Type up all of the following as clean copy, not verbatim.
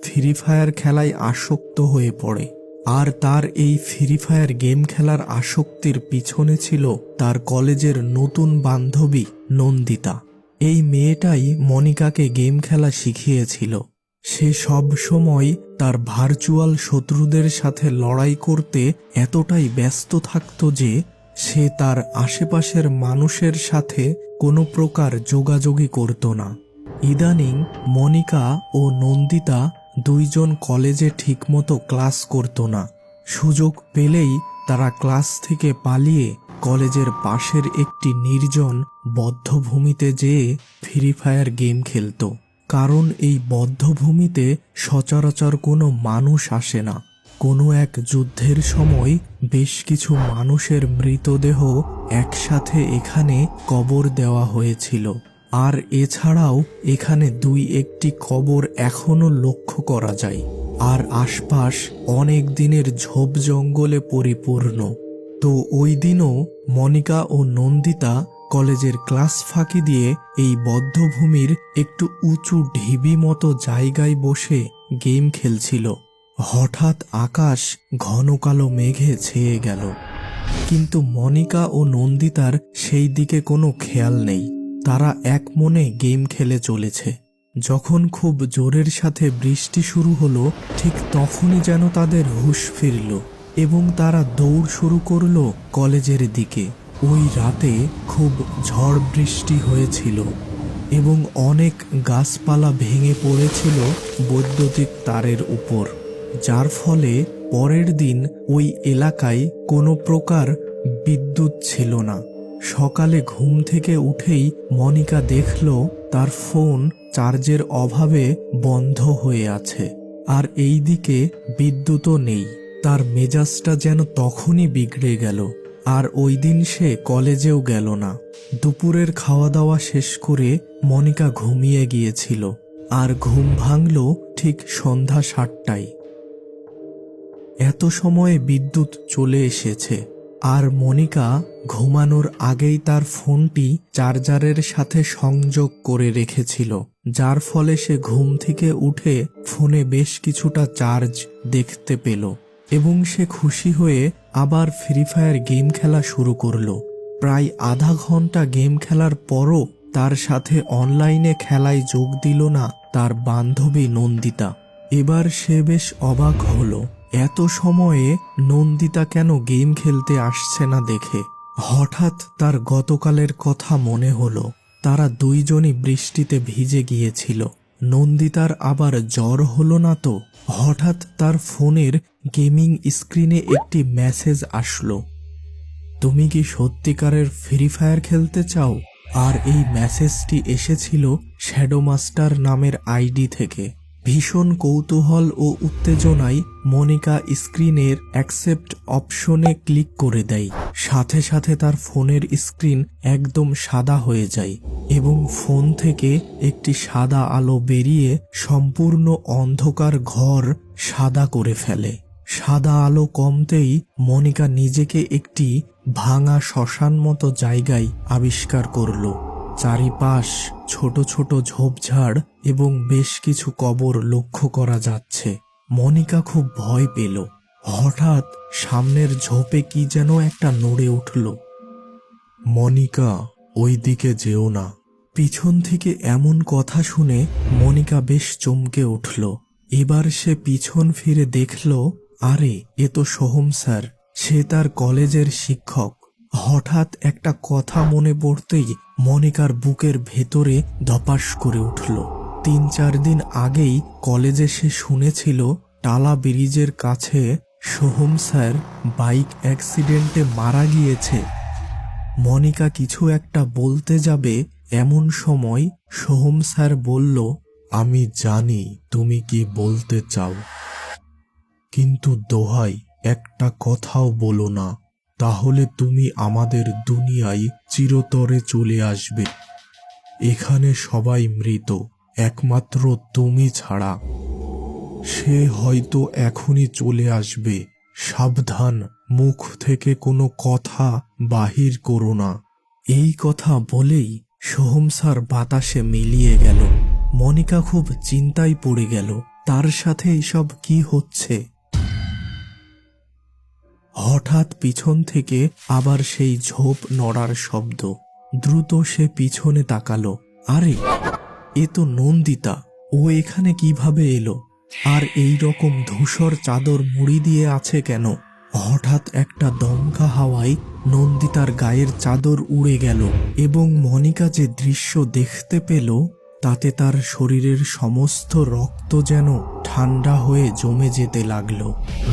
Free fire খেলায় আসক্ত হয়ে পড়ে। আর তার এই ফ্রি ফায়ার গেম খেলার আসক্তির পিছনে ছিল তার কলেজের নতুন বান্ধবী নন্দিতা। এই মেয়েটাই মনিকাকে গেম খেলা শিখিয়েছিল। সে সব সময় তার ভার্চুয়াল শত্রুদের সাথে লড়াই করতে এতটাই ব্যস্ত থাকত যে সে তার আশেপাশের মানুষের সাথে কোনো প্রকার যোগাযোগই করত না। ইদানিং মনিকা ও নন্দিতা দুইজন কলেজে ঠিকমতো ক্লাস করত না। সুযোগ পেলেই তারা ক্লাস থেকে পালিয়ে কলেজের পাশের একটি নির্জন বদ্ধভূমিতে যেয়ে ফ্রি ফায়ার গেম খেলত। কারণ এই বদ্ধভূমিতে সচরাচর কোনো মানুষ আসে না। কোনো এক যুদ্ধের সময় বেশ কিছু মানুষের মৃতদেহ একসাথে এখানে কবর দেওয়া হয়েছিল। আর এছাড়াও এখানে দুই একটি কবর এখনো লক্ষ্য করা যায়। আর আশপাশ অনেক দিনের ঝোপ জঙ্গলে পরিপূর্ণ। তো ওই দিনও মনিকা ও নন্দিতা কলেজের ক্লাস ফাঁকি দিয়ে এই বদ্ধভূমির একটু উঁচু ঢিবি মতো জায়গায় বসে গেম খেলছিল। হঠাৎ আকাশ ঘন কালো মেঘে ছেয়ে গেল, কিন্তু মনিকা ও নন্দিতার সেই দিকে কোনো খেয়াল নেই। তারা এক মনে গেম খেলে চলেছে। যখন খুব জোরের সাথে বৃষ্টি শুরু হলো, ঠিক তখনই যেন তাদের হুঁশ ফিরল এবং তারা দৌড় শুরু করলো কলেজের দিকে। ওই রাতে খুব ঝড় বৃষ্টি হয়েছিল এবং অনেক গাছপালা ভেঙে পড়েছিল বৈদ্যুতিক তারের উপর, যার ফলে পরের দিন ওই এলাকায় কোনো প্রকার বিদ্যুৎ ছিল না। সকালে ঘুম থেকে উঠেই মনিকা দেখল তার ফোন চার্জের অভাবে বন্ধ হয়ে আছে, আর এই দিকে বিদ্যুৎও নেই। তার মেজাজটা যেন তখনই বিগড়ে গেল। আর ওই দিন সে কলেজেও গেল না। দুপুরের খাওয়া দাওয়া শেষ করে মনিকা ঘুমিয়ে গিয়েছিল, আর ঘুম ভাঙল ঠিক সন্ধ্যা 7টায়। এত সময়ে বিদ্যুৎ চলে এসেছে, আর মনিকা ঘুমানোর আগেই তার ফোনটি চার্জারের সাথে সংযোগ করে রেখেছিল, যার ফলে সে ঘুম থেকে উঠে ফোনে বেশ কিছুটা চার্জ দেখতে পেল এবং সে খুশি হয়ে আবার ফ্রি ফায়ার গেম খেলা শুরু করলো। প্রায় আধা ঘন্টা গেম খেলার পরও তার সাথে অনলাইনে খেলায় যোগ দিল না তার বান্ধবী নন্দিতা। এবার সে বেশ অবাক হলো এত সময়ে নন্দিতা কেন গেম খেলতে আসছে না দেখে। হঠাৎ তার গতকালের কথা মনে হলো। তারা দুইজনই বৃষ্টিতে ভিজে গিয়েছিল। নন্দিতার আবার জ্বর হলো না তো? হঠাৎ তার ফোনের গেমিং স্ক্রিনে একটি মেসেজ আসলো, তুমি কি সত্যিকারের ফ্রি ফায়ার খেলতে চাও? আর এই মেসেজটি এসেছিল শ্যাডো মাস্টার নামের আইডি থেকে। ভীষণ কৌতূহল ও উত্তেজনায় মনিকা স্ক্রিনের অ্যাকসেপ্ট অপশনে ক্লিক করে দেয়। সাথে সাথে তার ফোনের স্ক্রিন একদম সাদা হয়ে যায় এবং ফোন থেকে একটি সাদা আলো বেরিয়ে সম্পূর্ণ অন্ধকার ঘর সাদা করে ফেলে। সাদা আলো কমতেই মনিকা নিজেকে একটি ভাঙা শ্মশান মতো জায়গায় আবিষ্কার করল। চারিপাশ ছোট ছোট ঝোপঝাড় এবং বেশ কিছু কবর লক্ষ্য করা যাচ্ছে। মনিকা খুব ভয় পেল। হঠাৎ সামনের ঝোপে কি যেন একটা নড়ে উঠল। মনিকা, ওই দিকে যেও না। পিছন থেকে এমন কথা শুনে মনিকা বেশ চমকে উঠল। এবার সে পিছন ফিরে দেখল, আরে এ তো সোহম স্যার, সে তার কলেজের শিক্ষক। হঠাৎ একটা কথা মনে পড়তেই মনিকার বুকের ভেতরে ধপাস করে উঠল। 3-4 দিন আগেই কলেজে সে শুনেছিল টালা ব্রিজের কাছে সোহম স্যার বাইক অ্যাক্সিডেন্টে মারা গিয়েছে। মনিকা কিছু একটা বলতে যাবে এমন সময় সোহম স্যার বলল, আমি জানি তুমি কি বলতে চাও, কিন্তু দোহাই একটা কথাও বলো না, তাহলে তুমি আমাদের দুনিয়ায় চিরতরে চলে আসবে। এখানে সবাই মৃত, একমাত্র তুমি ছাড়া। সে হয়তো এখনই চলে আসবে, সাবধান, মুখ থেকে কোনো কথা বাহির করো না। এই কথা বলেই সোহম স্যার বাতাসে মিলিয়ে গেল। মনিকা খুব চিন্তায় পড়ে গেল। তার সাথে এইসব কি হচ্ছে? হঠাৎ পিছন থেকে আবার সেই ঝোপ নড়ার শব্দ। দ্রুত সে পিছনে তাকালো। আরে, এ তো নন্দিতা। ও এখানে কিভাবে এলো? আর এই রকম ধূসর চাদর মুড়ি দিয়ে আছে কেন? হঠাৎ একটা দমকা হাওয়ায় নন্দিতার গায়ের চাদর উড়ে গেল এবং মনিকা যে দৃশ্য দেখতে পেল তাতে তার শরীরের সমস্ত রক্ত যেন ঠান্ডা হয়ে জমে যেতে লাগলো।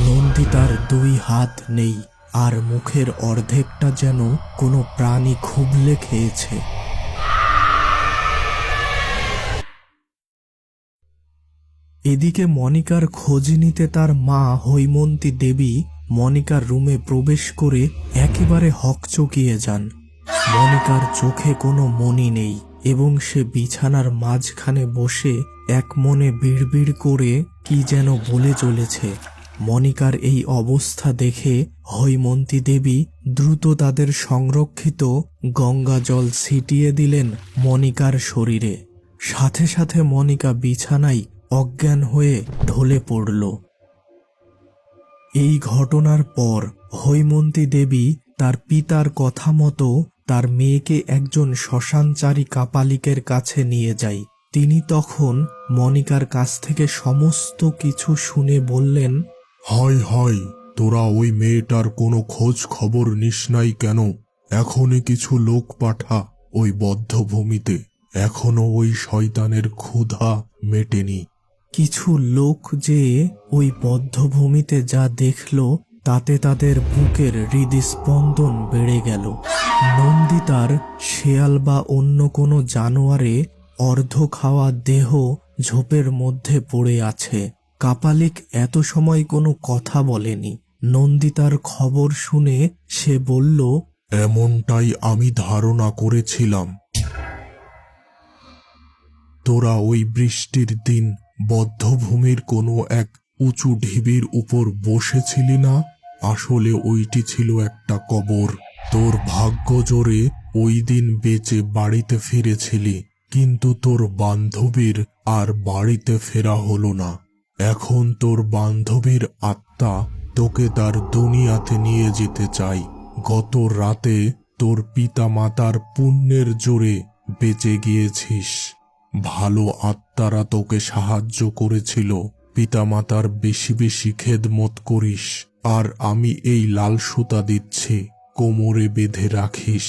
নন্দিতার 2 হাত নেই, আর মুখের অর্ধেকটা যেন কোনো প্রাণী খুবলে খেয়েছে। এদিকে মনিকার খোঁজ নিতে তার মা হৈমন্তী দেবী মনিকার রুমে প্রবেশ করে একেবারে হকচকিয়ে যান। মনিকার চোখে কোনো মনি নেই এবং সে বিছানার মাঝখানে বসে এক মনে বিড়বিড় করে কি যেন বলে চলেছে। মনিকার এই অবস্থা দেখে হৈমন্তী দেবী দ্রুত তাদের সংরক্ষিত গঙ্গা জল ছিটিয়ে দিলেন মনিকার শরীরে। সাথে সাথে মনিকা বিছানায় অজ্ঞান হয়ে ঢলে পড়ল। এই ঘটনার পর হৈমন্তী দেবী তার পিতার কথা মতো তার মেয়েকে একজন শ্মশানচারী কাপালিকের কাছে নিয়ে যায়। তিনি তখন মনিকার কাছ থেকে সমস্ত কিছু শুনে বললেন, হায় হায়, তোরা ওই মেয়েটার কোনো খোঁজ খবর নিস নাই কেন? এখনই কিছু লোক পাঠা ওই বদ্ধভূমিতে। এখনো ওই শয়তানের ক্ষুধা মেটেনি। কিছু লোক যে ওই বদ্ধভূমিতে যা দেখল তাতে তাদের বুকের হৃদস্পন্দন বেড়ে গেল। নন্দিতার শেয়াল বা অন্য কোনো জানোয়ারে অর্ধ খাওয়া দেহ ঝোপের মধ্যে পড়ে আছে। কাপালিক এত সময় কোনো কথা বলেনি। নন্দিতার খবর শুনে সে বলল, এমনটাই আমি ধারণা করেছিলাম। তোরা ওই বৃষ্টির দিন বদ্ধভূমির কোনো এক উঁচু ঢিবির উপর বসেছিলি না? আসলে ওইটি ছিল একটা কবর। তোর ভাগ্য জোরে ওই দিন বেঁচে বাড়িতে ফিরেছিলি, কিন্তু তোর বান্ধবীর আর বাড়িতে ফেরা হলো না। এখন তোর বান্ধবীর আত্মা তোকে তার দুনিয়াতে নিয়ে যেতে চাই। গত রাতে তোর পিতা মাতার পুণ্যের জোরে বেঁচে গিয়েছিস। ভালো আত্মারা তোকে সাহায্য করেছিল। পিতামাতার বেশি বেশি খেদমত করিস। আর আমি এই লাল সুতা দিচ্ছি, কোমরে বেঁধে রাখিস।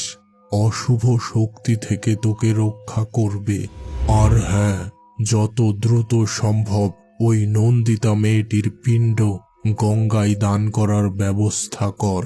অশুভ শক্তি থেকে তোকে রক্ষা করবে। আর হ্যাঁ, যত দ্রুত সম্ভব ওই নন্দিতা মেয়েটির পিণ্ড গঙ্গায় দান করার ব্যবস্থা কর।